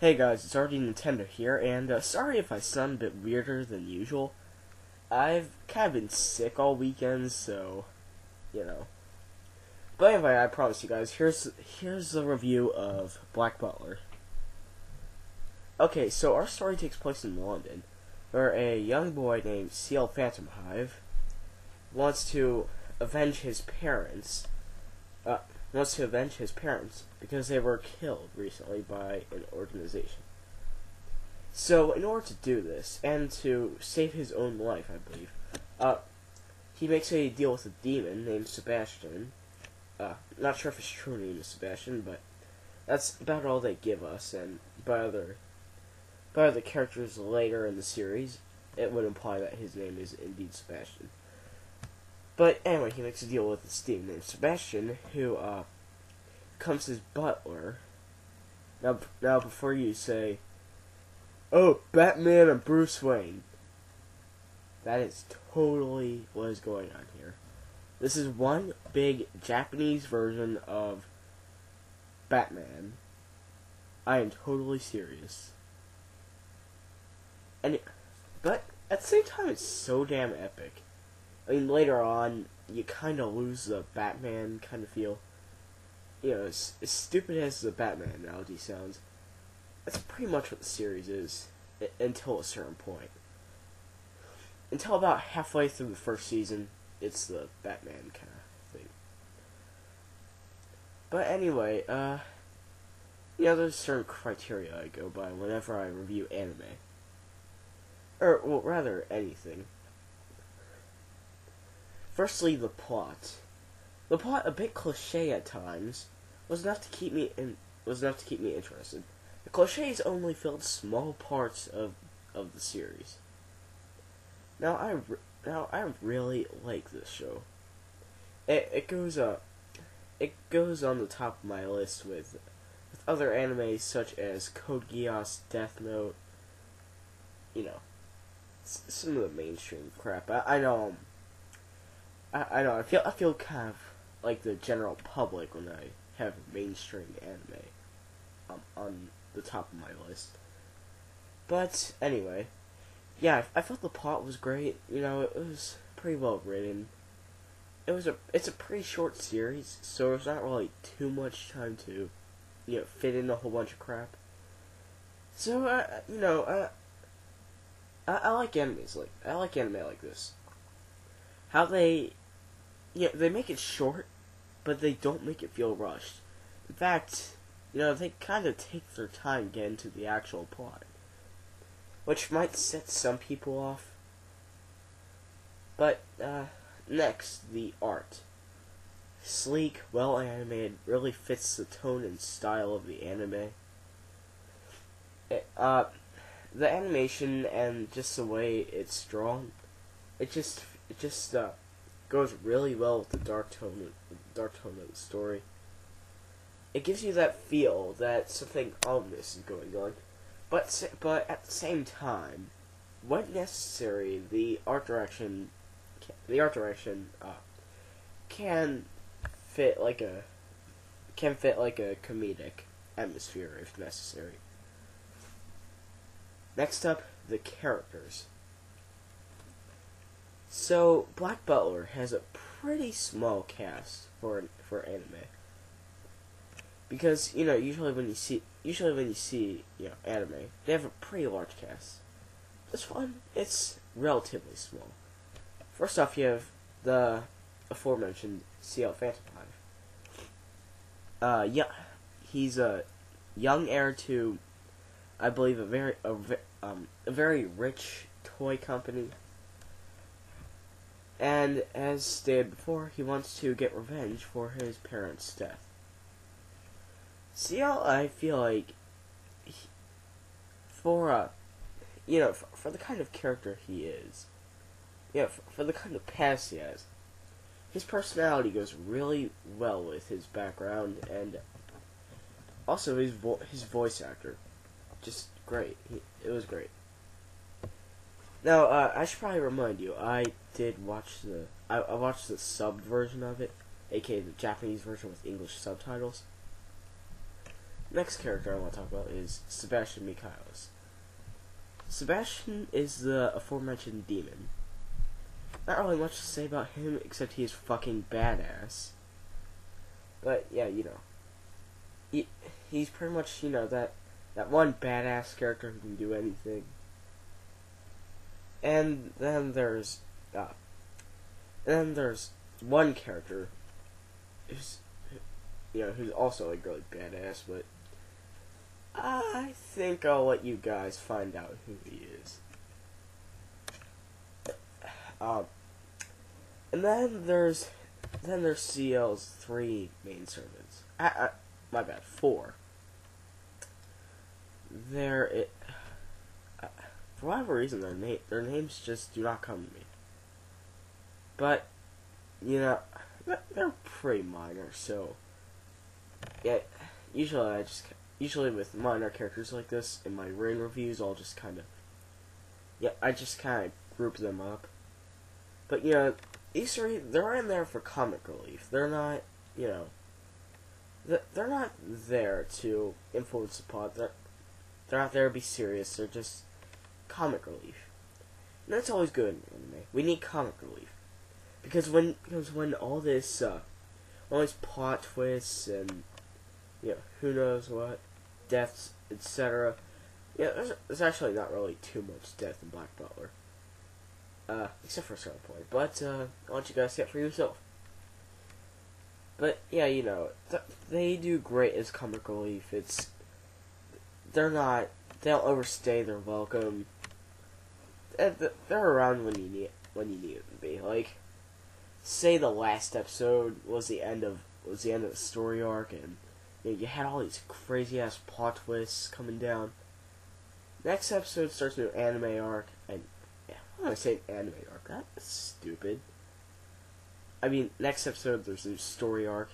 Hey guys, it's already Nintendo here, and sorry if I sound a bit weirder than usual. I've kind of been sick all weekend, so, you know. But anyway, I promise you guys, here's the review of Black Butler. Okay, so our story takes place in London, where a young boy named CL Phantomhive wants to avenge his parents. Because they were killed recently by an organization. So, in order to do this, and to save his own life, I believe, he makes a deal with a demon named Sebastian. Not sure if his true name is Sebastian, but that's about all they give us, and by other characters later in the series, it would imply that his name is indeed Sebastian. But anyway, he makes a deal with this demon named Sebastian, who, becomes his butler. Now, before you say, "Oh, Batman and Bruce Wayne," that is totally what is going on here. This is one big Japanese version of Batman. I am totally serious. But at the same time, it's so damn epic. I mean, later on, you kind of lose the Batman kind of feel. You know, as stupid as the Batman analogy sounds, that's pretty much what the series is, until a certain point. Until about halfway through the first season, it's the Batman kind of thing. But anyway, there's certain criteria I go by whenever I review anime. Or, well, rather, anything. Firstly, the plot. The plot, a bit cliche at times, was enough to keep me interested. The cliches only filled small parts of the series. Now I really like this show. It goes on the top of my list with other animes such as Code Geass, Death Note. You know, some of the mainstream crap. I know. I feel kind of like the general public when I have mainstream anime on the top of my list. But anyway, yeah, I felt the plot was great. You know, it was pretty well written. It's a pretty short series, so there's not really too much time to, fit in a whole bunch of crap. So I like animes like anime like this. How they make it short, but they don't make it feel rushed. In fact, they kind of take their time getting into the actual plot, which might set some people off. But, next, the art. Sleek, well animated, really fits the tone and style of the anime. The animation and just the way it's drawn, it just goes really well with the dark tone of the story. It gives you that feel that something ominous is going on, but at the same time, when necessary, the art direction can fit like a comedic atmosphere if necessary. Next up, the characters. So, Black Butler has a pretty small cast for anime. Because, usually when you see anime, they have a pretty large cast. This one, it's relatively small. First off, you have the aforementioned CL Phantomhive. He's a young heir to, I believe, a very rich toy company. And as stated before, he wants to get revenge for his parents' death. CL, I feel like, for the kind of character he is, for the kind of past he has, his personality goes really well with his background, and also his voice actor, just great. It was great. Now, I should probably remind you, I watched the subbed version of it, aka the Japanese version with English subtitles. Next character I want to talk about is Sebastian Michaelis. Sebastian is the aforementioned demon. Not really much to say about him, except he is fucking badass. But, yeah, he's pretty much, that one badass character who can do anything. And then there's one character who's also like really badass, but I think I'll let you guys find out who he is. And then there's CL's 3 main servants. My bad, 4. For whatever reason, their names just do not come to me. But they're pretty minor, so yeah. Usually with minor characters like this in my rain reviews, I'll just kind of group them up. But these 3, they're in there for comic relief. They're not, they're not there to influence the plot. They're not there to be serious. They're just comic relief. And that's always good in anime. We need comic relief. Because when all this plot twists and who knows what, deaths, etc. There's actually not really too much death in Black Butler. Except for a certain point. But I'll let you guys see it for yourself. But yeah, they do great as comic relief. They don't overstay their welcome. And they're around when you need them to be. Like, say the last episode was the end of the story arc, and you had all these crazy ass plot twists coming down. Next episode starts a new anime arc, and when I say anime arc, that's stupid. I mean, next episode there's a new story arc,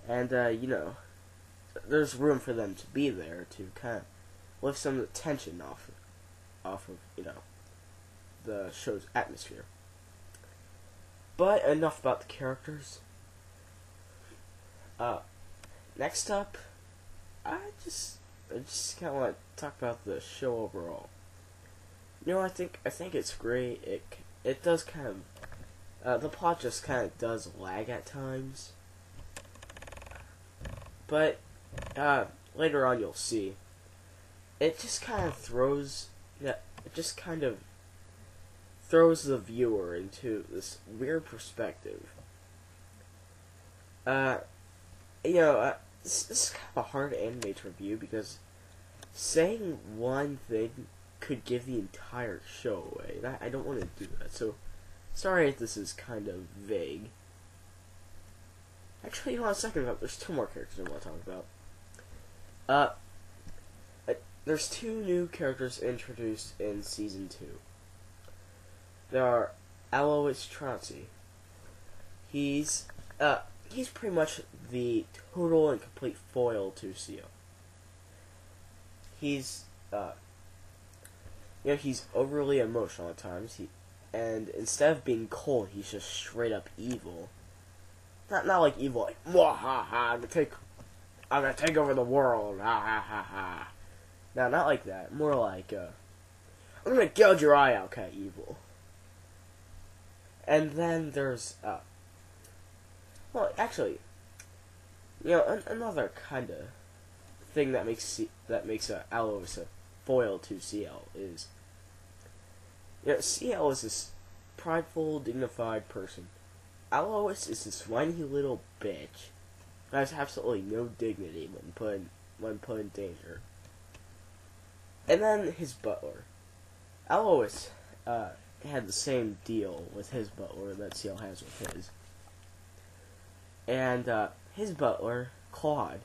and there's room for them to be there to kind of lift some of the tension off of the show's atmosphere. But enough about the characters. Next up, I just kind of want to talk about the show overall. I think it's great. It does kind of the plot just kind of does lag at times, but later on you'll see. It just kind of throws the viewer into this weird perspective. This is kind of a hard anime to review because saying one thing could give the entire show away, and I don't want to do that, so sorry if this is kind of vague. Actually, on a second thought, there's 2 more characters I want to talk about. There's 2 new characters introduced in Season 2. There are Alois Trancy. He's pretty much the total and complete foil to Seal. He's he's overly emotional at times. And instead of being cold, he's just straight up evil. Not like evil, like ha, I'm gonna take over the world, ha ha ha ha. No, not like that. More like I'm gonna gouge your eye out kind of evil. And then there's another kind of thing that makes Alois a foil to CL is, CL is this prideful, dignified person. Alois is this whiny little bitch who has absolutely no dignity when put in danger. And then his butler. Alois had the same deal with his butler that CL has with his. And his butler, Claude,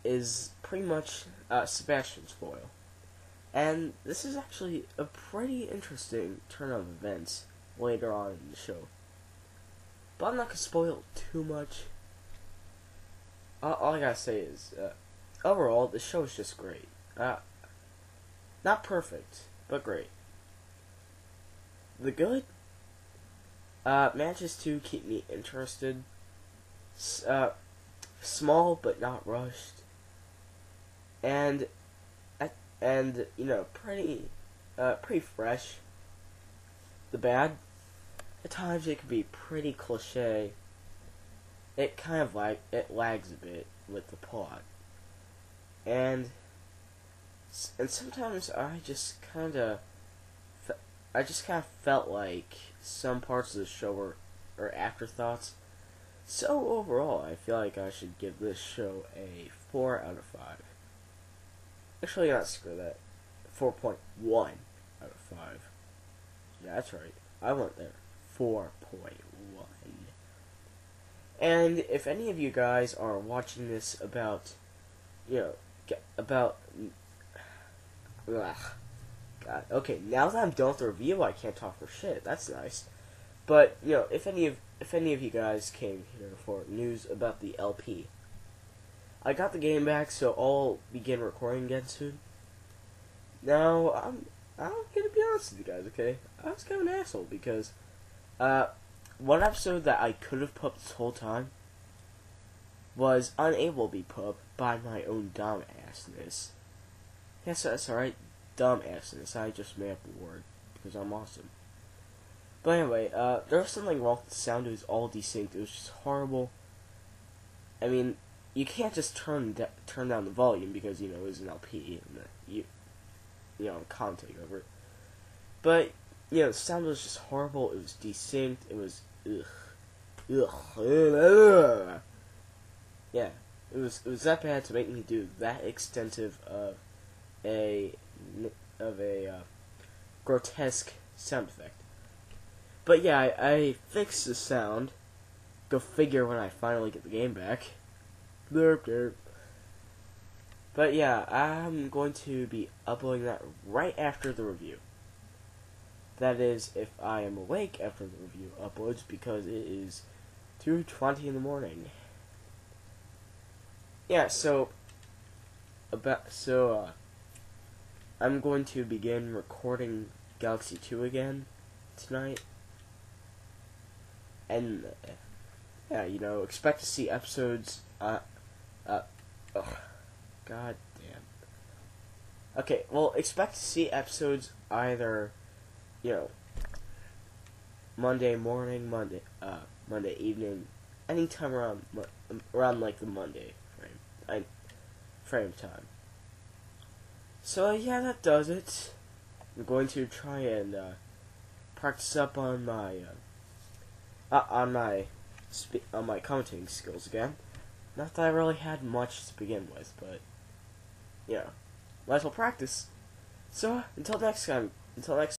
is pretty much Sebastian's foil. And this is actually a pretty interesting turn of events later on in the show. But I'm not going to spoil too much. All I gotta say is, overall, the show is just great. Not perfect, but great. The good manages to keep me interested. small but not rushed, and pretty fresh. The bad, at times it can be pretty cliche. It kind of lags a bit with the plot, and sometimes I just kind of felt like some parts of the show are afterthoughts. So overall, I feel like I should give this show a 4 out of 5. Actually, not screw that. 4.1 out of 5. Yeah, that's right. I went there. 4.1. And if any of you guys are watching this about, ugh, God. Okay, now that I'm done with the review, I can't talk for shit. That's nice. But if any of you guys came here for news about the LP, I got the game back, so I'll begin recording again soon. Now I'm gonna be honest with you guys, okay? I was kind of an asshole because one episode that I could have put up this whole time was unable to be put up by my own dumbassness. Yes, that's alright, dumbassness. I just made up a word because I'm awesome. But anyway, there was something wrong with the sound. It was all desynced. It was just horrible. I mean, you can't just turn down the volume because it was an LP and commentating over it. But the sound was just horrible. It was desynced. It was ugh. Yeah, it was that bad to make me do that extensive of a grotesque sound effect. But yeah, I fixed the sound. Go figure when I finally get the game back. Derp derp. But yeah, I'm going to be uploading that right after the review. That is, if I am awake after the review uploads, because it is 2:20 in the morning. Yeah, I'm going to begin recording Galaxy 2 again tonight. And yeah, expect to see episodes God damn. Okay, well, expect to see episodes either Monday morning, Monday evening, anytime around like the Monday frame time. So yeah, that does it. I'm going to try and practice up on my commentating skills again. Not that I really had much to begin with, but might as well practice. So until next time.